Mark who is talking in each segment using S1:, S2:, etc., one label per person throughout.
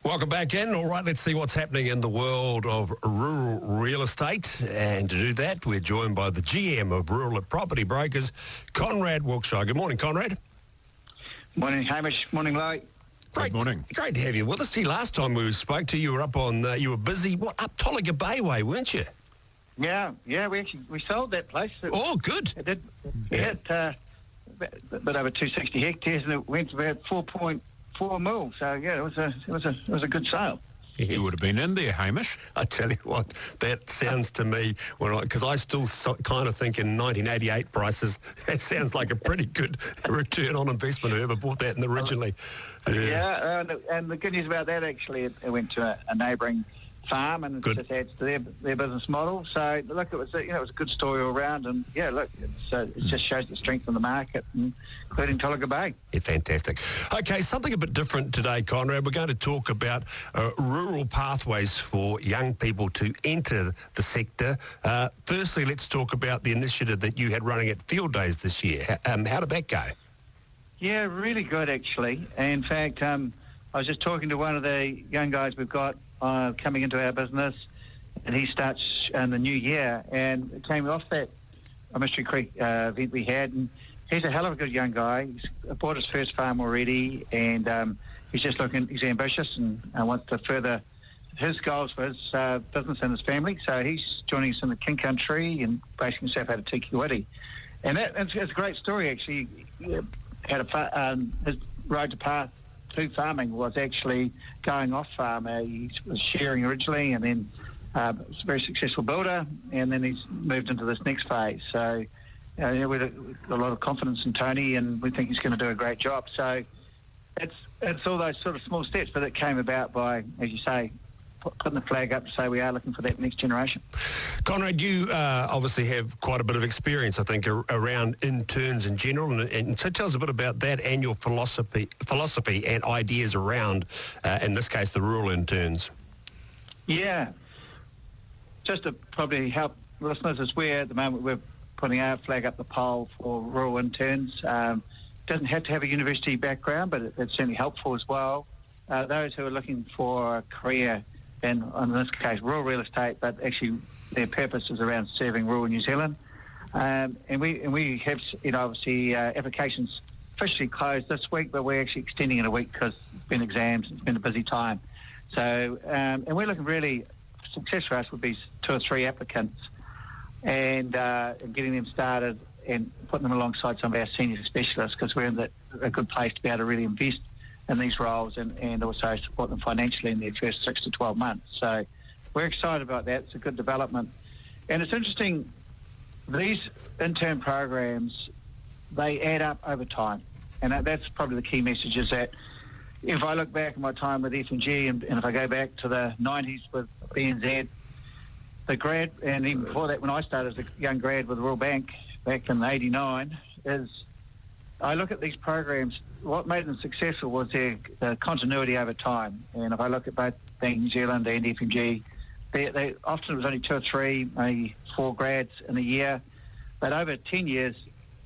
S1: Welcome back in. All right, let's see what's happening in the world of rural real estate. And to do that, we're joined by the GM of Rural Property Brokers, Conrad Wilkshire. Good morning, Conrad.
S2: Morning, Hamish. Morning, Lloyd.
S1: Great,
S3: Good morning.
S1: Great to have you with us. See, last time we spoke to you, you were up on, you were busy, up Tolliga Bay way, weren't you?
S2: Yeah, we sold that place.
S1: Oh, good.
S2: It did. Yeah, a bit over 260 hectares, and it went to about 4.4 mil. So yeah, it was a good sale.
S3: You would have been in there, Hamish.
S1: I tell you what, that sounds to me, because I still kind of think in 1988 prices, that sounds like a pretty good return on investment, whoever bought that originally.
S2: Yeah, and the good news about that, actually, it went to a neighbouring farm, and it just adds to their business model. So look, it was a good story all round, and yeah, look, it just shows the strength of the market, including Tolliga Bay.
S1: Yeah, fantastic. Okay, something a bit different today, Conrad. We're going to talk about rural pathways for young people to enter the sector. Firstly, let's talk about the initiative that you had running at Field Days this year. How did that go?
S2: Yeah, really good, actually. In fact, I was just talking to one of the young guys we've got coming into our business, and he starts in the new year, and it came off that Mystery Creek event we had, and he's a hell of a good young guy. He's bought his first farm already, and he's ambitious and wants to further his goals for his business and his family. So he's joining us in the King Country and basing himself out of Tikiwiti. And it's a great story, actually. He had his road to path to farming was actually going off farm. He was sharing originally, and then was a very successful builder, and then he's moved into this next phase. So we've got a lot of confidence in Tony, and we think he's going to do a great job. So it's all those sort of small steps, but it came about by, as you say, putting the flag up to say we are looking for that next generation.
S1: Conrad, you obviously have quite a bit of experience, I think, around interns in general, and so tell us a bit about that and your philosophy and ideas around, in this case, the rural interns.
S2: Yeah. Just to probably help listeners, as at the moment we're putting our flag up the pole for rural interns. Doesn't have to have a university background, but it's certainly helpful as well. Those who are looking for a career in this case, rural real estate, but actually their purpose is around serving rural New Zealand. And we have, obviously applications officially closed this week, but we're actually extending it a week because it's been exams, it's been a busy time. So, and we're looking really, success for us would be 2 or 3 applicants and getting them started and putting them alongside some of our senior specialists, because we're in a good place to be able to really invest in these roles and also support them financially in their first 6 to 12 months. So we're excited about that. It's a good development. And it's interesting, these intern programs, they add up over time. And that's probably the key message, is that if I look back at my time with F&G and if I go back to the 90s with BNZ, the grad, and even before that when I started as a young grad with the Royal Bank back in 89, is I look at these programs, what made them successful was their continuity over time. And if I look at both Bank New Zealand and FMG, they often it was only 2 or 3, maybe 4 grads in a year. But over 10 years,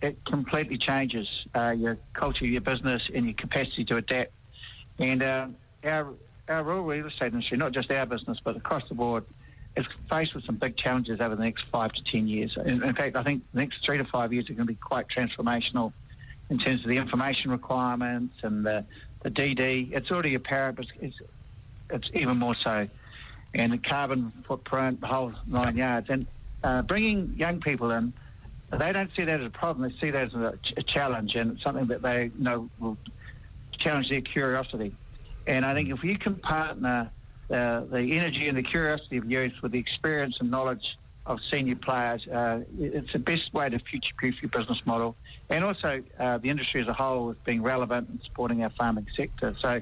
S2: it completely changes your culture, your business, and your capacity to adapt. And our rural real estate industry, not just our business, but across the board, is faced with some big challenges over the next 5 to 10 years. In fact, I think the next 3 to 5 years are going to be quite transformational in terms of the information requirements and the DD. It's already apparent, but it's even more so. And the carbon footprint, the whole 9 yards. And bringing young people in, they don't see that as a problem. They see that as a challenge, and it's something that they will challenge their curiosity. And I think if you can partner the energy and the curiosity of youth with the experience and knowledge of senior players, it's the best way to future-proof your business model. And also the industry as a whole is being relevant and supporting our farming sector. So,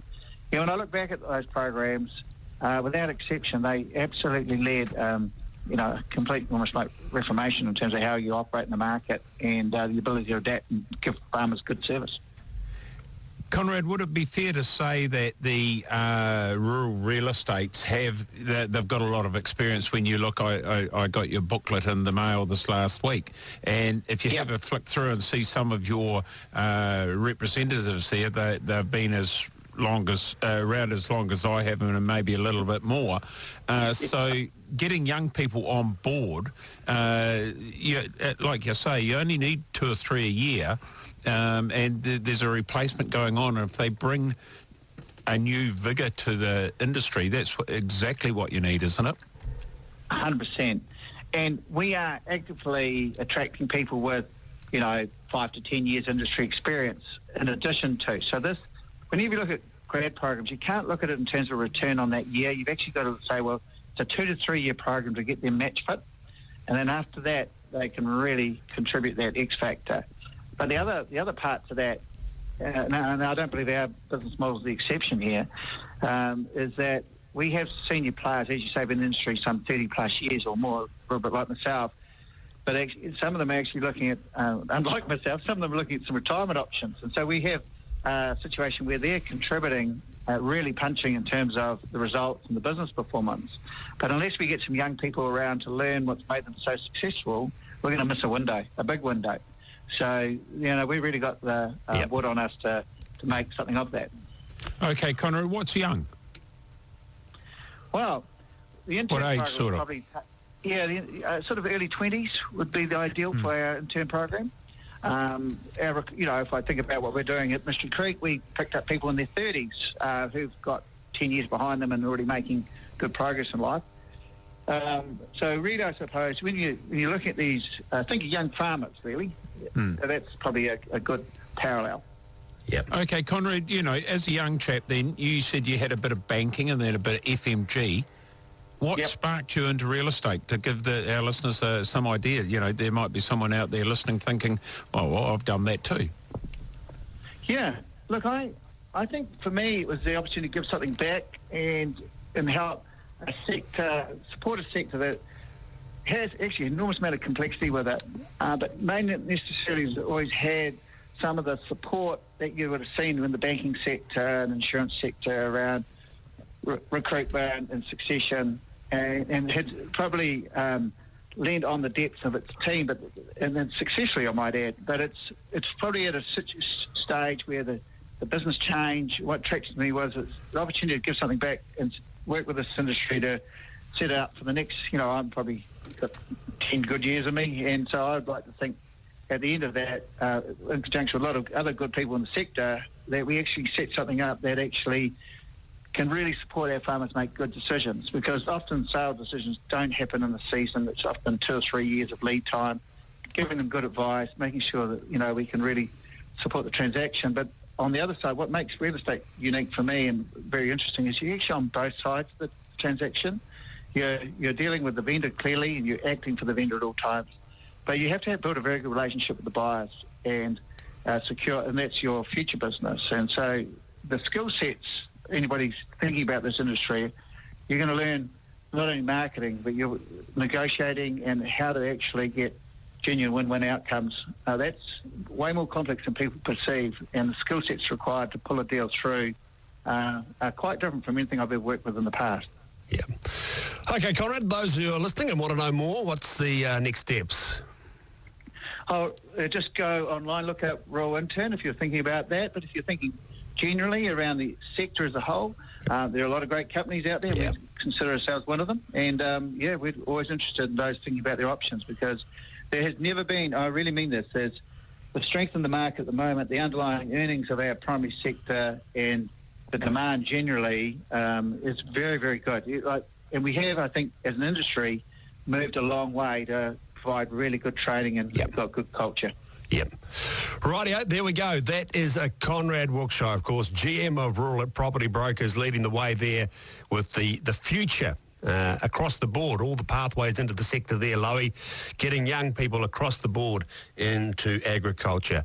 S2: when I look back at those programs, without exception, they absolutely led, a complete almost like reformation in terms of how you operate in the market and the ability to adapt and give farmers good service.
S3: Conrad, would it be fair to say that the rural real estates they've got a lot of experience? When you look, I got your booklet in the mail this last week, and if you have a flick through and see some of your representatives there, they've been as around as long as I have, and maybe a little bit more. So getting young people on board, like you say, you only need 2 or 3 a year, and there's a replacement going on. And if they bring a new vigour to the industry, that's exactly what you need, isn't it?
S2: 100%. And we are actively attracting people with, 5 to 10 years industry experience in addition to. So whenever you look at grad programs, you can't look at it in terms of return on that year. You've actually got to say, well, it's a 2 to 3 year program to get them match fit. And then after that, they can really contribute that X factor. But the other parts of that, and I don't believe our business model is the exception here, is that we have senior players, as you say, in the industry some 30 plus years or more, a little bit like myself. But actually, some of them are actually looking at, unlike myself, some of them are looking at some retirement options. And so we have a situation where they're contributing, really punching in terms of the results and the business performance. But unless we get some young people around to learn what's made them so successful, we're going to miss a big window. So, we really got the wood on us to make something of that.
S3: Okay, Conrad, what's young?
S2: Well, the intern
S3: what age,
S2: program
S3: sort of?
S2: Probably, sort of early 20s would be the ideal for our intern program. If I think about what we're doing at Mystery Creek, we picked up people in their 30s who've got 10 years behind them and already making good progress in life. So really, I suppose, when you look at these, think of young farmers, really. So that's probably a good parallel.
S3: Yep. Okay, Conrad, as a young chap then, you said you had a bit of banking and then a bit of FMG. What sparked you into real estate? To give our listeners some idea, there might be someone out there listening thinking, oh, well, I've done that too.
S2: Yeah. Look, I think for me it was the opportunity to give something back and help support a sector that has actually an enormous amount of complexity with it, but may not necessarily has always had some of the support that you would have seen in the banking sector and insurance sector around recruitment and succession, and had probably leaned on the depths of its team, and then successfully, I might add. But it's probably at a stage where the business change. What attracted me was the opportunity to give something back and work with this industry to set out for the next. I'm probably got 10 good years of me, and so I'd like to think at the end of that, in conjunction with a lot of other good people in the sector, that we actually set something up that actually can really support our farmers make good decisions, because often sales decisions don't happen in the season. It's often 2 or 3 years of lead time, giving them good advice, making sure that, we can really support the transaction. But on the other side, what makes real estate unique for me and very interesting is you're actually on both sides of the transaction. You're dealing with the vendor clearly and you're acting for the vendor at all times. But you have to build a very good relationship with the buyers and secure, and that's your future business. And so the skill sets, anybody's thinking about this industry, you're going to learn not only marketing, but you're negotiating and how to actually get genuine win-win outcomes. That's way more complex than people perceive, and the skill sets required to pull a deal through are quite different from anything I've ever worked with in the past.
S1: Yeah. Okay, Conrad, those who are listening and want to know more, what's the next steps?
S2: Just go online, look at Rural Intern if you're thinking about that. But if you're thinking generally around the sector as a whole, there are a lot of great companies out there. Yeah. We consider ourselves one of them. And, we're always interested in those thinking about their options, because there has never been, I really mean this, there's the strength in the market at the moment, the underlying earnings of our primary sector and the demand generally is very, very good. And we have, I think, as an industry, moved a long way to provide really good training and got good culture.
S1: Yep. Rightio, there we go. That is Conrad Wilkshire, of course, GM of Rural Property Brokers, leading the way there with the future across the board, all the pathways into the sector there, Lowy, getting young people across the board into agriculture.